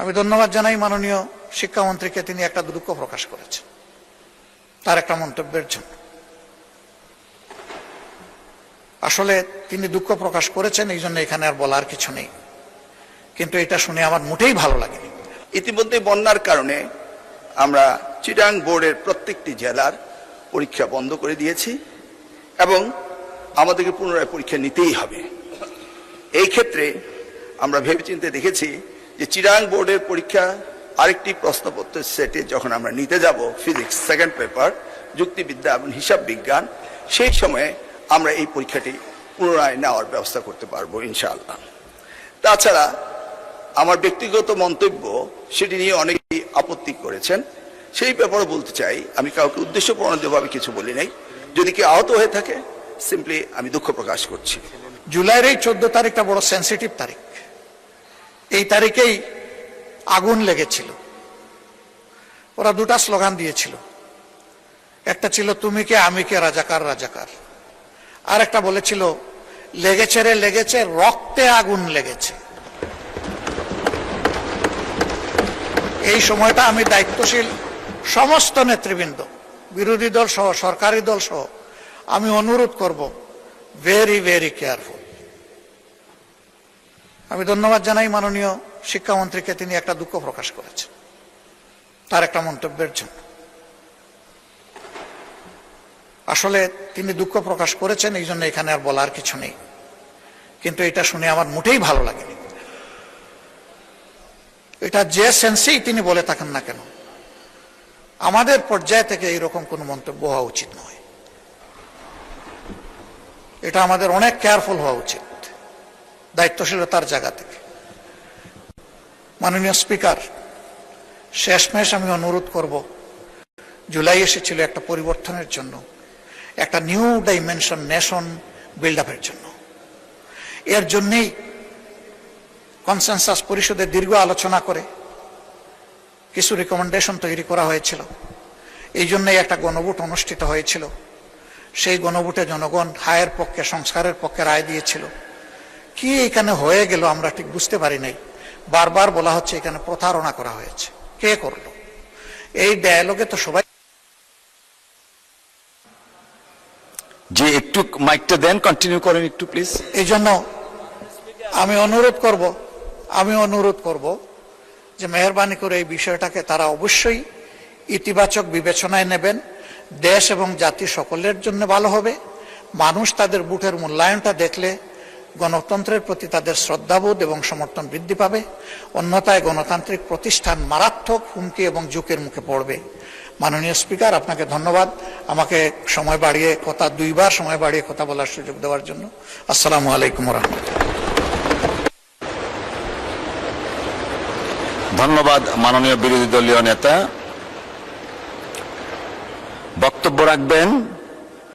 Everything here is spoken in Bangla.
আমি ধন্যবাদ জানাই মাননীয় শিক্ষামন্ত্রীকে, তিনি একটা দুঃখ প্রকাশ করেছেন তার একটা মন্তব্যের জন্য। আসলে তিনি দুঃখ প্রকাশ করেছেন, এই জন্য এখানে আর বলার কিছু নেই, কিন্তু এটা শুনে আমার মোটেই ভালো লাগেনি। ইতিমধ্যে বন্যার কারণে আমরা চিটাগাং বোর্ডের প্রত্যেকটি জেলার পরীক্ষা বন্ধ করে দিয়েছি এবং আমাদেরকে পুনরায় পরীক্ষা নিতেই হবে। এই ক্ষেত্রে আমরা ভেবেচিন্তে দেখেছি যে চিটাগাং বোর্ডের পরীক্ষা আরেকটি প্রশ্নপত্রের সেটে যখন আমরা নিতে যাব, ফিজিক্স সেকেন্ড পেপার, যুক্তিবিদ্যা এবং হিসাব বিজ্ঞান, সেই সময়ে আমরা এই পরীক্ষাটি পুনরায় নেওয়ার ব্যবস্থা করতে পারবো ইনশাআল্লাহ। তাছাড়া আমার ব্যক্তিগত মন্তব্য, সেটি নিয়ে অনেকেই আপত্তি করেছেন, সেই ব্যাপারে বলতে চাই, আমি কাউকে উদ্দেশ্য প্রণোদিতভাবে কিছু বলি নাই। যদি কেউ আহত হয়ে থাকে, সিম্পলি আমি দুঃখ প্রকাশ করছি। জুলাইয়ের এই 14 তারিখটা বড় সেন্সিটিভ তারিখ। এই তারিখেই আগুন লেগেছিল। ওরা দুটা স্লোগান দিয়েছিল, একটা ছিল তুমি কে আমি কে রাজাকার রাজাকার, আর একটা বলেছিল লেগেছে রে লেগেছে, রক্তে আগুন লেগেছে। এই সময়টা আমি দায়িত্বশীল সমস্ত নেতৃবৃন্দ, বিরোধী দল সহ সরকারি দল সহ আমি অনুরোধ করব, ভেরি ভেরি কেয়ারফুল। আমি ধন্যবাদ জানাই মাননীয় শিক্ষামন্ত্রীকে, তিনি একটা দুঃখ প্রকাশ করেছেন তার একটা মন্তব্যের জন্য। আসলে তিনি দুঃখ প্রকাশ করেছেন, এই জন্য এখানে আর বলার কিছু নেই, কিন্তু এটা শুনে আমার মোটেই ভালো লাগেনি। এটা যে সেন্সেই তিনি বলে থাকেন না কেন, আমাদের পর্যায় থেকে এইরকম কোনো মন্তব্য হওয়া উচিত নয়। এটা আমাদের অনেক কেয়ারফুল হওয়া উচিত, দায়িত্বশীলতার জায়গা থেকে। মাননীয় স্পিকার, শেষমেশ আমি অনুরোধ করব, জুলাই এসেছিল একটা পরিবর্তনের জন্য, একটা নিউ ডাইমেনশন নেশন বিল্ড আপের জন্য। এর জন্যেই কনসেনসাস পরিষদে দীর্ঘ আলোচনা করে কিছু রিকমেন্ডেশন তৈরি করা হয়েছিল। এই জন্যই একটা গণভোট অনুষ্ঠিত হয়েছিল। সেই গণভোটে জনগণ হায়ের পক্ষে, সংস্কারের পক্ষে রায় দিয়েছিল। কি এখানে হয়ে গেল আমরা ঠিক বুঝতে পারি নাই। বারবার বলা হচ্ছে এখানে প্রতারণা করা হয়েছে। কে করলো? এই ডায়ালগে তো সবাই। যে একটু মাইকটা দেন, কন্টিনিউ করেন একটু প্লিজ। এই জন্য আমি অনুরোধ করব যে মেহেরবানি করে এই বিষয়টাকে তারা অবশ্যই ইতিবাচক বিবেচনায় নেবেন। দেশ এবং জাতি সকলের জন্য ভালো হবে। মানুষ তাদের ভোটের মূল্যায়নটা দেখলে গণতন্ত্রের প্রতি তাদের শ্রদ্ধাবোধ এবং সমর্থন বৃদ্ধি পাবে। অন্যথায় গণতান্ত্রিক প্রতিষ্ঠান মারাত্মক হুমকি এবং ঝুঁকির মুখে পড়বে। মাননীয় স্পিকার, আপনাকে ধন্যবাদ আমাকে দুইবার সময় বাড়িয়ে কথা বলার সুযোগ দেওয়ার জন্য। আসসালামু আলাইকুম ওয়া রাহমাতুল্লাহ। ধন্যবাদ মাননীয় বিরোধী দলীয় নেতা। বক্তব্য রাখবেন